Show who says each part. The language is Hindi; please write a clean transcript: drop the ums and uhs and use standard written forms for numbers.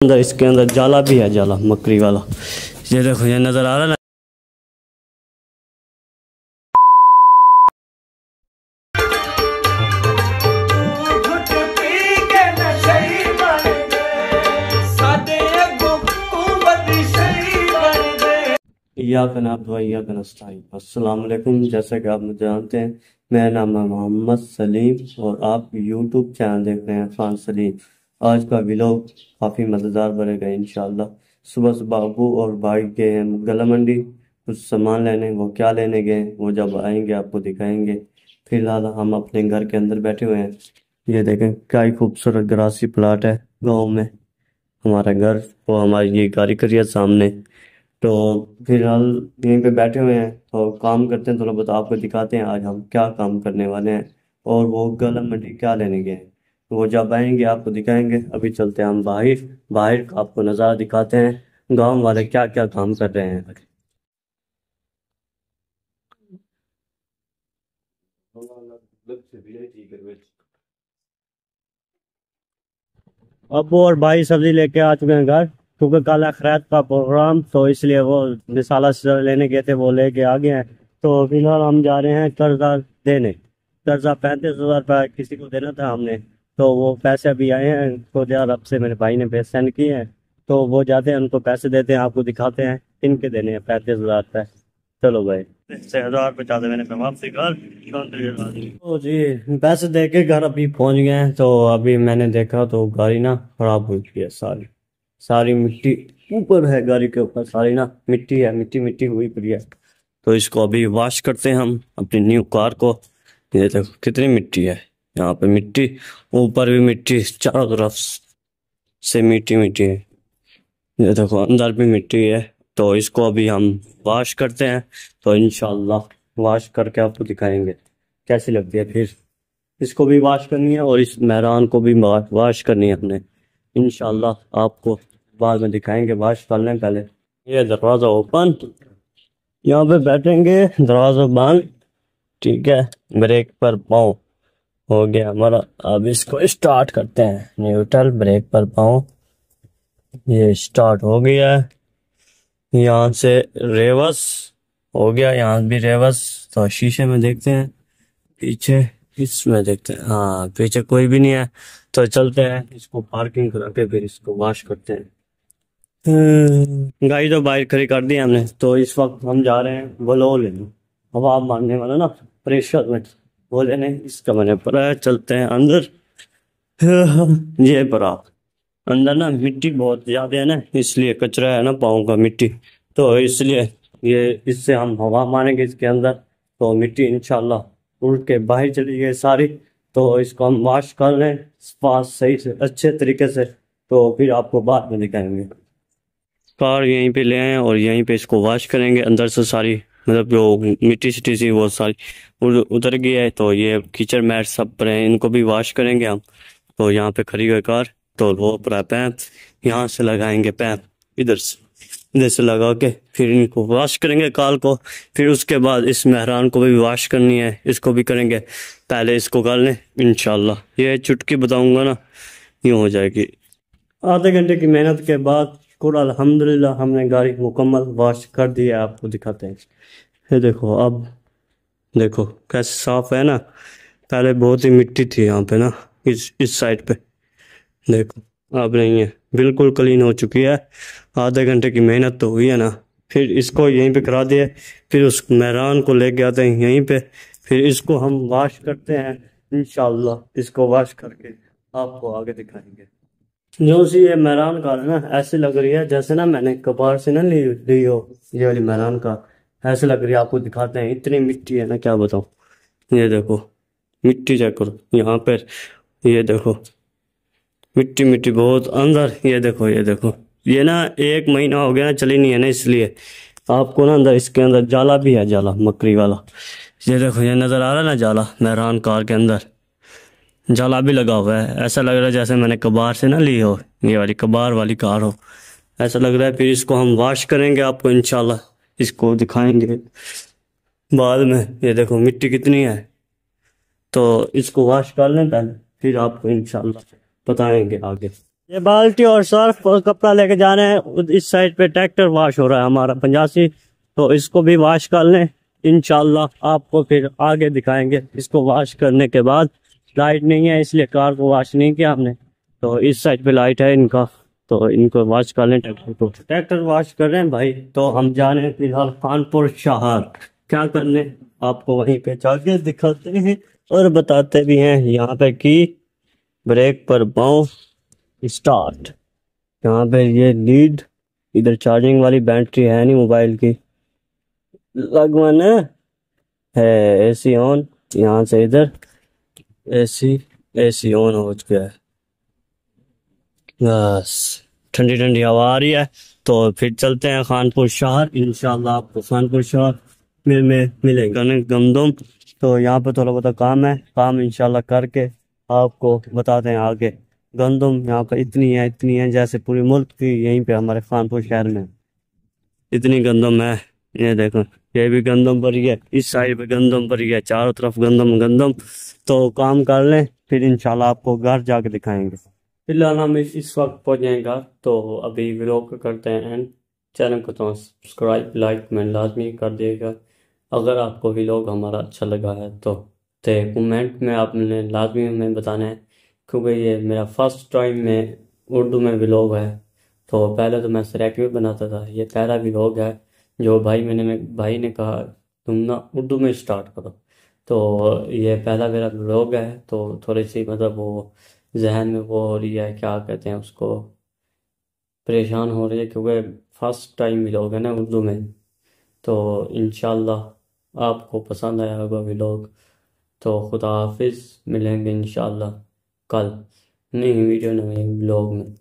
Speaker 1: अंदर इसके अंदर जाला भी है, जाला मकड़ी वाला। ये देखो, ये नजर आ रहा है ना। या कनाब भाई या कनस्ताई। अस्सलाम वालेकुम। जैसा कि आप मुझे जानते हैं, मेरा नाम है मोहम्मद सलीम और आप यूट्यूब चैनल देख रहे हैं खान सलीम। आज का व्लॉग काफ़ी मज़ेदार बनेगा इंशाल्लाह। सुबह सुबह अबू और भाई गए हैं गला मंडी कुछ सामान लेने। वो क्या लेने गए वो जब आएंगे आपको दिखाएंगे। फिलहाल हम अपने घर के अंदर बैठे हुए हैं। ये देखें क्या ही खूबसूरत ग्रासी प्लाट है गाँव में। हमारा घर वो हमारी ये कारीगरी है सामने। तो फिलहाल यहीं पे बैठे हुए हैं और काम करते हैं। थोड़ा बहुत आपको दिखाते हैं आज हम क्या काम करने वाले हैं और वो गलम मंडी क्या लेने गए हैं। वो जब आएंगे आपको दिखाएंगे। अभी चलते हैं हम बाहर। बाहर का आपको नज़ारा दिखाते हैं गांव वाले क्या क्या काम कर रहे हैं। अबू और भाई सब्जी लेके आ चुके हैं घर, क्योंकि कल खैरात का प्रोग्राम, तो इसलिए वो मिसाला लेने गए थे, वो लेके आ गए हैं। तो फिलहाल हम जा रहे हैं कर्जा देने। कर्जा 35,000 रुपये किसी को देना था हमने, तो वो पैसे अभी आए हैं। तो यार अब से मेरे भाई ने पैसे सेंड किए हैं, तो वो जाते हैं उनको पैसे देते हैं। आपको दिखाते हैं किनके देने हैं 35,000 रुपये। चलो भाई, 6,000 रुपये चाहते मैंने वापसी घर। तो जी पैसे दे के घर अभी पहुंच गए हैं। तो अभी मैंने देखा तो गाड़ी ना खराब हुई है, सारी सारी मिट्टी ऊपर है, गाड़ी के ऊपर सारी ना मिट्टी है, मिट्टी मिट्टी हुई पड़ी है। तो इसको अभी वॉश करते हैं हम अपनी न्यू कार को। ये देखो कितनी मिट्टी है, यहाँ पे मिट्टी, ऊपर भी मिट्टी, चारों तरफ से मिट्टी मिट्टी है। ये देखो अंदर भी मिट्टी है। तो इसको अभी हम वॉश करते हैं। तो इंशाल्लाह वॉश करके आपको दिखाएंगे कैसी लगती है। फिर इसको भी वॉश करनी है और इस मेहरान को भी वॉश करनी है हमने। इंशाल्लाह आपको बाद में दिखाएंगे। वॉश कर लें पहले। ये दरवाज़ा ओपन, यहाँ पे बैठेंगे, दरवाज़ा बंद, ठीक है। ब्रेक पर पाँव हो गया हमारा। अब इसको स्टार्ट करते हैं। न्यूट्रल, ब्रेक पर पाँव, ये स्टार्ट हो गया है। यहाँ से रेवर्स हो गया, यहाँ भी रेवर्स। तो शीशे में देखते हैं पीछे, इसमें देखते हैं, हाँ पीछे कोई भी नहीं है। तो चलते हैं इसको पार्किंग करा के फिर इसको वॉश करते हैं। गाड़ी तो बाहर खड़ी कर दी हमने। तो इस वक्त हम जा रहे हैं वो लो लेने, हवा मारने वाला ना, प्रेशर में वो लेने। इसका मैंने पता है। चलते हैं अंदर। ये पर आप अंदर ना मिट्टी बहुत ज्यादा है ना, इसलिए कचरा है ना पाँव का मिट्टी। तो इसलिए ये इससे हम हवा मारेंगे इसके अंदर, तो मिट्टी इंशाल्लाह उड़ के बाहर चली गई सारी। तो इसको हम वॉश कर लें पास सही से अच्छे तरीके से, तो फिर आपको बाद में दिखाएंगे। कार यहीं पे ले आए और यहीं पे इसको वॉश करेंगे। अंदर से सारी मतलब जो मिट्टी सिटी सी वो सारी उतर गई है। तो ये कीचड़ मैट सब पर हैं, इनको भी वॉश करेंगे हम। तो यहाँ पे खड़ी हुई कार, तो वो पूरा पैप यहाँ से लगाएंगे, पैप इधर से लगा के फिर इनको वॉश करेंगे कार को। फिर उसके बाद इस मेहरान को भी वॉश करनी है, इसको भी करेंगे। पहले इसको कर लें इंशाल्लाह। ये चुटकी बताऊंगा ना, यूँ हो जाएगी। आधे घंटे की मेहनत के बाद शुक्र अल्हम्दुलिल्लाह हमने गाड़ी मुकम्मल वॉश कर दी है। आपको दिखाते हैं। ये देखो, अब देखो कैसे साफ है ना। पहले बहुत ही मिट्टी थी यहाँ पे ना, इस साइड पे देखो, अब नहीं है, बिल्कुल क्लीन हो चुकी है। आधे घंटे की मेहनत तो हुई है ना। फिर इसको यहीं पे करा दिए, फिर उस मेहरान को लेके आते हैं यहीं पे, फिर इसको हम वॉश करते हैं इंशाल्लाह। इसको वॉश करके आपको आगे दिखाएंगे। जो सी ये मेहरान कार है ना, ऐसे लग रही है जैसे ना मैंने कबाड़ से ना ली हो। ये वाली मेहरान कार ऐसे लग रही है। आपको दिखाते हैं, इतनी मिट्टी है ना क्या बताऊं। ये देखो मिट्टी चेक करो यहाँ पर, ये देखो मिट्टी मिट्टी बहुत अंदर। ये देखो ये देखो, ये ना 1 महीना हो गया ना चली नहीं है ना, इसलिए आपको ना अंदर इसके अंदर जाला भी है, जाला मकड़ी वाला। ये देखो, ये नज़र आ रहा है ना जाला, मेहरान कार के अंदर जाला भी लगा हुआ है। ऐसा लग रहा है जैसे मैंने कबाड़ से ना ली हो, ये वाली कबाड़ वाली कार हो, ऐसा लग रहा है। फिर इसको हम वॉश करेंगे, आपको इंशाल्लाह इसको दिखाएंगे बाद में। ये देखो मिट्टी कितनी है। तो इसको वॉश कर लें पहले, फिर आपको इंशाल्लाह बताएंगे आगे। ये बाल्टी और सर्फ और कपड़ा लेके जाना है। इस साइड पे ट्रैक्टर वॉश हो रहा है हमारा 85, तो इसको भी वॉश कर लें। इंशाल्लाह आपको फिर आगे दिखाएंगे। इसको वॉश करने के बाद, लाइट नहीं है इसलिए कार को वॉश नहीं किया हमने, तो इस साइड पे लाइट है इनका, तो इनको वॉश कर लें ट्रैक्टर को। ट्रैक्टर वॉश कर रहे हैं भाई, तो हम जा रहे हैं फिलहाल खानपुर शहर। क्या करने, आपको वहीं पे जाके दिखाते हैं और बताते भी हैं। यहाँ पे की ब्रेक पर पाँव स्टार्ट, यहाँ पे ये लीड, इधर चार्जिंग वाली बैटरी है नहीं मोबाइल की, लगवाना है। एसी ऑन, यहाँ से इधर एसी, एसी ऑन हो गया है। बस ठंडी ठंडी हवा आ रही है, तो फिर चलते हैं खानपुर शहर। इंशाल्लाह आपको खानपुर शहर में मिलेगा गंदम। तो यहाँ पे थोड़ा बहुत काम है, काम इंशाल्लाह करके आपको बताते हैं आगे। गंदम यहाँ पे इतनी है जैसे पूरे मुल्क की यहीं पे हमारे खानपुर शहर में इतनी गंदम है। ये देखो, ये भी गंदम भरी है, इस साइड पे गंदम भरी है, चारों तरफ गंदम गंदम। तो काम कर लें, फिर इंशाल्लाह आपको घर जाके दिखाएंगे। फिलहाल हम इस वक्त पहुंच जाएंगे, तो अभी व्लॉग करते हैं एंड। चैनल को तो सब्सक्राइब लाइक कमेंट लाजमी कर दिएगा। अगर आपको व्लॉग हमारा अच्छा लगा है तो कमेंट में आपने लाजमी हमें बताना है, क्योंकि ये मेरा फर्स्ट टाइम में उर्दू में व्लॉग है। तो पहले तो मैं सरेक में बनाता था, ये पहला व्लॉग है जो भाई ने कहा तुम ना उर्दू में स्टार्ट करो। तो ये पहला मेरा व्लॉग है, तो थोड़ी सी मतलब वो जहन में वो हो रही है, क्या कहते हैं उसको, परेशान हो रही है, क्योंकि फर्स्ट टाइम व्लॉग है ना उर्दू में। तो इंशाल्लाह आपको पसंद आया होगा व्लॉग। तो खुदा हाफिज़, मिलेंगे इंशाल्लाह कल नई वीडियो नए व्लॉग में।